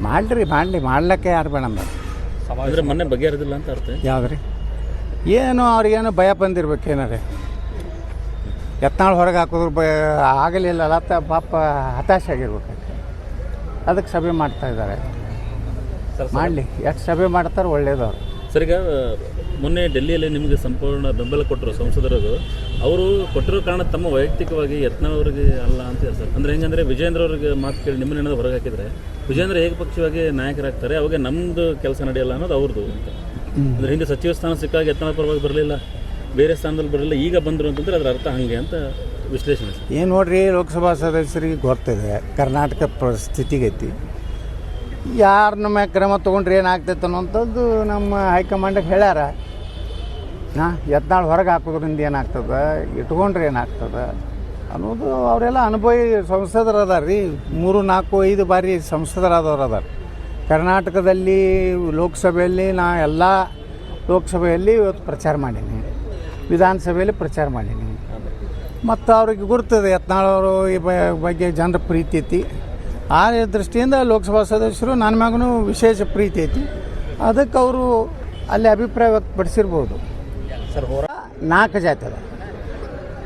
ಮಾಡಲಿ ಮಾಡ್ಲಿಕ್ಕೆ ಯಾರು ಬೇಡ ಅಂದರೆ ಮೊನ್ನೆ ಬಗೆಹರಿದಿಲ್ಲ ಅಂತ ಅರ್ಥ. ಯಾವ್ದು ರೀ ಏನು ಅವ್ರಿಗೇನು ಭಯ ಬಂದಿರ್ಬೇಕೇನಾರೆ ಯತ್ನಾಳ್ ಹೊರಗೆ ಹಾಕಿದ್ರು ಆಗಲಿಲ್ಲಲ್ಲ ಅಂತ ಪಾಪ ಹತಾಶೆ ಆಗಿರ್ಬೇಕು. ಅದಕ್ಕೆ ಸಭೆ ಮಾಡ್ತಾಯಿದ್ದಾರೆ. ಮಾಡಲಿ, ಎಷ್ಟು ಸಭೆ ಮಾಡ್ತಾರೆ ಒಳ್ಳೇದು ಅವ್ರು. ಸರ್, ಈಗ ಮೊನ್ನೆ ಡೆಲ್ಲಿಯಲ್ಲಿ ನಿಮಗೆ ಸಂಪೂರ್ಣ ಬೆಂಬಲ ಕೊಟ್ಟರು ಸಂಸದರದು. ಅವರು ಕೊಟ್ಟಿರೋ ಕಾರಣ ತಮ್ಮ ವೈಯಕ್ತಿಕವಾಗಿ ಯತ್ನಾಳ್ ಅವರಿಗೆ ಅಲ್ಲ ಅಂತ ಸರ್. ಅಂದರೆ ಹೆಂಗಂದರೆ ವಿಜೇಂದ್ರ ಅವ್ರಿಗೆ ಮಾತು ಕೇಳಿ ನಿಮ್ಮನ್ನ ಏನಾದ್ರು ಹೊರಗೆ ಹಾಕಿದರೆ ವಿಜೇಂದ್ರ ಏಕಪಕ್ಷವಾಗಿ ನಾಯಕರಾಗ್ತಾರೆ, ಅವಾಗ ನಮ್ಮದು ಕೆಲಸ ನಡೆಯಲ್ಲ ಅನ್ನೋದು ಅವ್ರದ್ದು ಅಂತ. ಅಂದರೆ ಹಿಂದೆ ಸಚಿವ ಸ್ಥಾನ ಸಿಕ್ಕಾಗ ಯತ್ನಾಳ್ ಪರವಾಗಿ ಬರಲಿಲ್ಲ, ಬೇರೆ ಸ್ಥಾನದಲ್ಲಿ ಬರಲಿಲ್ಲ, ಈಗ ಬಂದರು ಅಂತಂದರೆ ಅದರ ಅರ್ಥ ಹಾಗೆ ಅಂತ ವಿಶ್ಲೇಷಣೆ. ಏನು ನೋಡ್ರಿ, ಲೋಕಸಭಾ ಸದಸ್ಯರಿಗೆ ಗೊತ್ತಿದೆ ಕರ್ನಾಟಕ ಸ್ಥಿತಿಗತಿ, ಯಾರನ್ನ ಮ್ಯಾಗ ಕ್ರಮ ತೊಗೊಂಡ್ರೆ ಏನಾಗ್ತೈತೆ ಅನ್ನೋಂಥದ್ದು ನಮ್ಮ ಹೈಕಮಾಂಡಿಗೆ ಹೇಳ್ಯಾರ. ಯತ್ನಾಳ್ ಹೊರಗೆ ಹಾಕೋದ್ರಿಂದ ಏನಾಗ್ತದೆ, ಇಟ್ಕೊಂಡ್ರೆ ಏನಾಗ್ತದೆ ಅನ್ನೋದು ಅವರೆಲ್ಲ ಅನುಭವಿ ಸಂಸದರು ಅದಾರ ರೀ. 3, 4, 5 ಬಾರಿ ಸಂಸದರಾದವ್ರು ಅದಾರ ಕರ್ನಾಟಕದಲ್ಲಿ. ಲೋಕಸಭೆಯಲ್ಲಿ ನಾ ಎಲ್ಲ ಲೋಕಸಭೆಯಲ್ಲಿ ಇವತ್ತು ಪ್ರಚಾರ ಮಾಡೀನಿ, ವಿಧಾನಸಭೆಯಲ್ಲಿ ಪ್ರಚಾರ ಮಾಡೀನಿ. ಮತ್ತು ಅವ್ರಿಗೆ ಗುರ್ತದೆ ಯತ್ನಾಳವರು ಈ ಬಗ್ಗೆ ಜನರ ಪ್ರೀತಿ ಐತಿ. ಆ ದೃಷ್ಟಿಯಿಂದ ಲೋಕಸಭಾ ಸದಸ್ಯರು ನನ್ನ ಮ್ಯಾಗೂ ವಿಶೇಷ ಪ್ರೀತಿ ಐತಿ. ಅದಕ್ಕೆ ಅವರು ಅಲ್ಲಿ ಅಭಿಪ್ರಾಯ ವ್ಯಕ್ತಪಡಿಸಿರ್ಬೋದು. ಸರ್, 4 ಜಾತಿ ಅದ.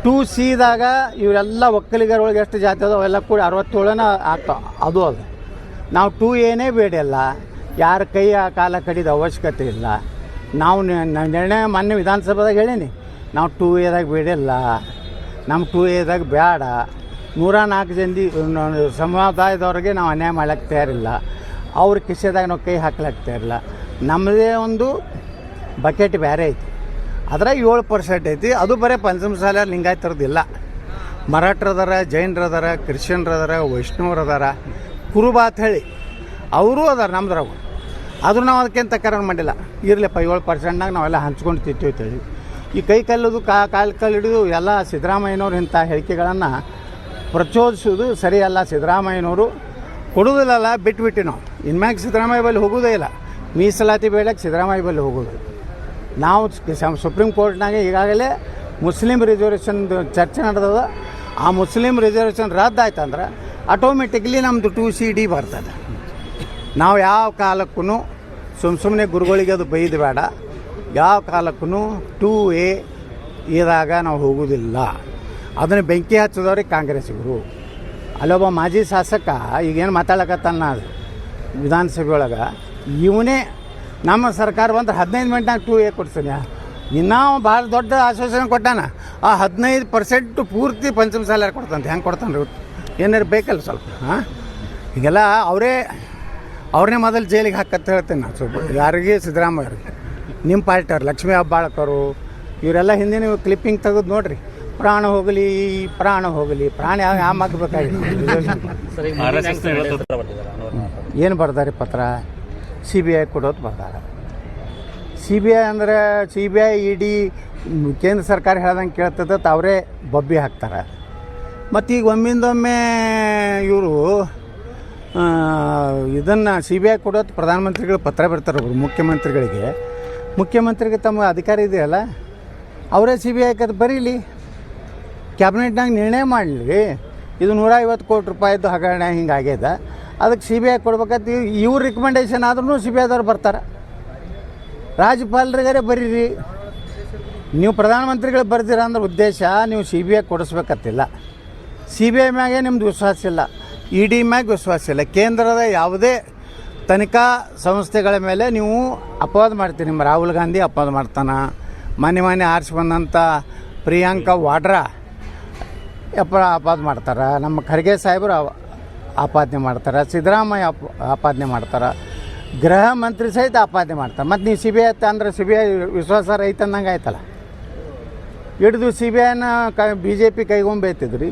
2Cದಾಗ ಇವರೆಲ್ಲ ಒಕ್ಕಲಿಗರೊಳಗೆ ಎಷ್ಟು ಜಾತಿ ಅದ ಅವೆಲ್ಲ ಕೂಡ 67 ಆಗ್ತಾವೆ. ಅದು ನಾವು 2Aನೇ ಬೇಡಿಲ್ಲ. ಯಾರ ಕೈ ಕಾಲ ಕಡಿದ ಅವಶ್ಯಕತೆ ಇಲ್ಲ. ನಾವು ನಿರ್ಣಯ ಮೊನ್ನೆ ವಿಧಾನಸಭೆದಾಗ ಹೇಳೀನಿ, ನಾವು 2Aದಾಗ ಬೇಡಿಲ್ಲ, ನಮ್ಮ 2Aದಾಗ ಬೇಡ. 104 ಮಂದಿ ಸಮುದಾಯದವ್ರಿಗೆ ನಾವು ಅನ್ಯಾಯ ಮಾಡ್ಲಿಕ್ಕೆ ತಯಾರಿಲ್ಲ. ಅವ್ರ ಕಿಸೆದಾಗ ನಾವು ಕೈ ಹಾಕ್ಲಿಕ್ಕೆ ತಯಾರಿಲ್ಲ. ನಮ್ಮದೇ ಒಂದು ಬಕೆಟ್ ಬೇರೆ ಐತಿ, ಅದ್ರಾಗ 7% ಐತಿ. ಅದು ಬರೀ ಪಂಚಮಸಾಲ ಲಿಂಗಾಯತರದ್ದಿಲ್ಲ. ಮರಾಠರದಾರ, ಜೈನರದಾರ, ಕ್ರಿಶ್ಚಿಯನ್ರದಾರ, ವೈಷ್ಣವರದಾರ, ಕುರುಬ ಅಂತ ಹೇಳಿ ಅವರು ಅದಾರ ನಮ್ದ್ರಾಗ. ಆದರೂ ನಾವು ಅದಕ್ಕಿಂತ ತಕರಾರು ಮಾಡಿಲ್ಲ. ಇರಲಿಪ್ಪ 7%ನಾಗ ನಾವೆಲ್ಲ ಹಂಚ್ಕೊಂಡು ತಿಂತೀವಿ. ಈ ಕೈ ಕಲ್ಲದು ಕಾಲು ಹಿಡಿದು ಎಲ್ಲ ಸಿದ್ದರಾಮಯ್ಯನವ್ರು ಇಂಥ ಹೇಳಿಕೆಗಳನ್ನು ಪ್ರಚೋದಿಸೋದು ಸರಿಯಲ್ಲ. ಸಿದ್ದರಾಮಯ್ಯನವರು ಕೊಡೋದಿಲ್ಲಲ್ಲ, ಬಿಟ್ಬಿಟ್ಟು ನಾವು ಇನ್ಮ್ಯಾಗ ಸಿದ್ದರಾಮಯ್ಯ ಬಳಿ ಹೋಗೋದೇ ಇಲ್ಲ. ಮೀಸಲಾತಿ ಬೇಡಕ್ಕೆ ಸಿದ್ದರಾಮಯ್ಯ ಬಳಿ ಹೋಗೋದು. ನಾವು ಸುಪ್ರೀಂ ಕೋರ್ಟ್ನಾಗೆ ಈಗಾಗಲೇ ಮುಸ್ಲಿಂ ರಿಸರ್ವೇಷನ್ ಚರ್ಚೆ ನಡೆದದ. ಆ ಮುಸ್ಲಿಂ ರಿಸರ್ವೇಷನ್ ರದ್ದಾಯ್ತಂದ್ರೆ ಆಟೋಮೆಟಿಕ್ಲಿ ನಮ್ಮದು 2CD ಬರ್ತದೆ. ನಾವು ಯಾವ ಕಾಲಕ್ಕೂ ಸುಮ್ಮನೆ ಗುರುಗಳಿಗೆ ಅದು ಬೈದು ಬೇಡ. ಯಾವ ಕಾಲಕ್ಕೂ 2A ಇದಾಗ ನಾವು ಹೋಗೋದಿಲ್ಲ. ಅದನ್ನು ಬೆಂಕಿ ಹಚ್ಚಿದವ್ರಿಗೆ ಕಾಂಗ್ರೆಸ್ಸಿಗರು. ಅಲ್ಲೊಬ್ಬ ಮಾಜಿ ಶಾಸಕ ಈಗೇನು ಮಾತಾಡಕತ್ತಾನ ವಿಧಾನಸಭೆ ಒಳಗೆ, ಇವನೇ ನಮ್ಮ ಸರ್ಕಾರ ಬಂದ್ರೆ 15 ಮಿನಿಟ್ನಾಗ 2A ಕೊಡ್ತಾನೆ. ಇನ್ನೂ ಭಾಳ ದೊಡ್ಡ ಆಶ್ವಾಸನೆ ಕೊಟ್ಟಾನ. ಆ 15% ಪೂರ್ತಿ ಪಂಚಮಸಾಲ ಕೊಡ್ತಾನೆ. ಹೆಂಗೆ ಕೊಡ್ತಾನೆ ರೀ? ಏನಾರು ಬೇಕಲ್ಲ ಸ್ವಲ್ಪ. ಈಗೆಲ್ಲ ಅವ್ರನ್ನೇ ಮೊದಲು ಜೈಲಿಗೆ ಹಾಕತ್ತ ಹೇಳ್ತೇನೆ ನಾನು. ಸ್ವಲ್ಪ ಯಾರಿಗೆ ಸಿದ್ದರಾಮಯ್ಯವ್ರಿಗೆ, ನಿಮ್ಮ ಪಾರ್ಟಿಯವ್ರು ಲಕ್ಷ್ಮೀ ಹೆಬ್ಬಾಳ್ಕರು ಇವರೆಲ್ಲ ಹಿಂದಿನ ಕ್ಲಿಪ್ಪಿಂಗ್ ತೆಗೆದು ನೋಡಿರಿ. ಪ್ರಾಣ ಹೋಗಲಿ ಪ್ರಾಣ ಯಾವ ಆಗಬೇಕಾಗಿತ್ತು. ಏನು ಬರ್ದಾರೆ ಪತ್ರ? CBI ಕೊಡೋದು ಬರ್ದಾರ. CBI ಅಂದರೆ CBI ED ಕೇಂದ್ರ ಸರ್ಕಾರ ಹೇಳ್ದಂಗೆ ಕೇಳ್ತದೆ, ಅವರೇ ಬಬ್ಬಿ ಹಾಕ್ತಾರೆ. ಮತ್ತು ಈಗ ಒಮ್ಮಿಂದೊಮ್ಮೆ ಇವರು ಇದನ್ನು CBI ಕೊಡೋದು ಪ್ರಧಾನಮಂತ್ರಿಗಳು ಪತ್ರ ಬರ್ತಾರೆ ಅವರು ಮುಖ್ಯಮಂತ್ರಿಗೆ ತಮ್ಮ ಅಧಿಕಾರ ಇದೆಯಲ್ಲ, ಅವರೇ CBI ಕದ್ದು ಬರೀಲಿ, ಕ್ಯಾಬಿನೆಟ್ನಾಗ ನಿರ್ಣಯ ಮಾಡಲಿ. ಇದು 150 ಕೋಟಿ ರೂಪಾಯಿದ್ದು ಹಗರಣ ಹಿಂಗಾಗ್ಯದ, ಅದಕ್ಕೆ CBI ಕೊಡ್ಬೇಕಂತ ಇವ್ರ ರಿಕಮೆಂಡೇಷನ್ ಆದ್ರೂ CBIದವ್ರು ಬರ್ತಾರೆ. ರಾಜ್ಯಪಾಲರಿಗಾರೆ ಬರೀರಿ. ನೀವು ಪ್ರಧಾನಮಂತ್ರಿಗಳು ಬರ್ದಿರ ಅಂದ್ರೆ ಉದ್ದೇಶ ನೀವು CBI ಕೊಡಿಸ್ಬೇಕತ್ತಿಲ್ಲ. CBI ಮ್ಯಾಗೆ ನಿಮ್ದು ವಿಶ್ವಾಸ ಇಲ್ಲ, ED ಮ್ಯಾಗೆ ವಿಶ್ವಾಸ ಇಲ್ಲ. ಕೇಂದ್ರದ ಯಾವುದೇ ತನಿಖಾ ಸಂಸ್ಥೆಗಳ ಮೇಲೆ ನೀವು ಅಪವಾದ ಮಾಡ್ತೀರಿ. ನಿಮ್ಮ ರಾಹುಲ್ ಗಾಂಧಿ ಅಪವಾದ ಮಾಡ್ತಾನೆ, ಮೊನ್ನೆ ಆರಿಸಿ ಬಂದಂಥ ಪ್ರಿಯಾಂಕಾ ವಾಡ್ರಾ ಅಪವಾದ ಮಾಡ್ತಾರೆ, ನಮ್ಮ ಖರ್ಗೆ ಸಾಹೇಬರು ಆಪಾದನೆ ಮಾಡ್ತಾರೆ, ಸಿದ್ದರಾಮಯ್ಯ ಆಪಾದನೆ ಮಾಡ್ತಾರೆ, ಗೃಹ ಮಂತ್ರಿ ಸಹಿತ ಆಪಾದನೆ ಮಾಡ್ತಾರೆ. ಮತ್ತು ನೀವು CBI ಅಂದ್ರೆ CBI ವಿಶ್ವಾಸ ರೈತ ಅನ್ನಂಗೆ ಆಯ್ತಲ್ಲ. ಹಿಡಿದು CBIನ BJP ಕೈಗೊಂಬೈತಿದ್ರಿ.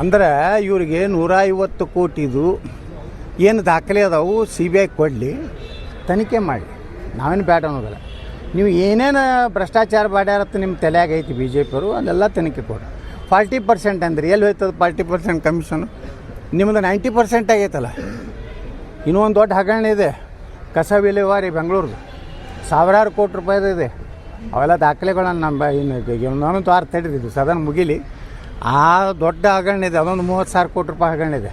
ಅಂದ್ರೆ ಇವರಿಗೆ 150 ಕೋಟಿದು ಏನು ದಾಖಲೆ ಅದಾವು CBI ಕೊಡಲಿ, ತನಿಖೆ ಮಾಡಿ. ನಾವೇನು ಬ್ಯಾಡ ಅನ್ನೋದಿಲ್ಲ. ನೀವು ಏನೇನು ಭ್ರಷ್ಟಾಚಾರ ಮಾಡ್ಯಾರತ್ತ ನಿಮ್ಮ ತಲೆಯಾಗ ಐತಿ BJPಯವರು, ಅಲ್ಲೆಲ್ಲ ತನಿಖೆ ಕೊಡಿ. 40% ಅಂದ್ರೆ ಎಲ್ಲಿ ಹೋಯ್ತದ 40% ಕಮಿಷನು? ನಿಮ್ಮದು 90% ಆಗೈತಲ್ಲ. ಇನ್ನೂ ಒಂದು ದೊಡ್ಡ ಹಗರಣ ಇದೆ, ಕಸ ವಿಲೇವಾರಿ ಬೆಂಗಳೂರು, ಸಾವಿರಾರು ಕೋಟಿ ರೂಪಾಯಿದು ಇದೆ. ಅವೆಲ್ಲ ದಾಖಲೆಗಳನ್ನು ನಮ್ಮ ಇನ್ನೊಂದು ವಾರ ತಡೀರಿದ್ದು ಸದನ ಮುಗಿಲಿ. ಆ ದೊಡ್ಡ ಹಗರಣ ಇದೆ, ಅದೊಂದು 30,000 ಕೋಟಿ ರೂಪಾಯಿ ಹಗರಣ ಇದೆ.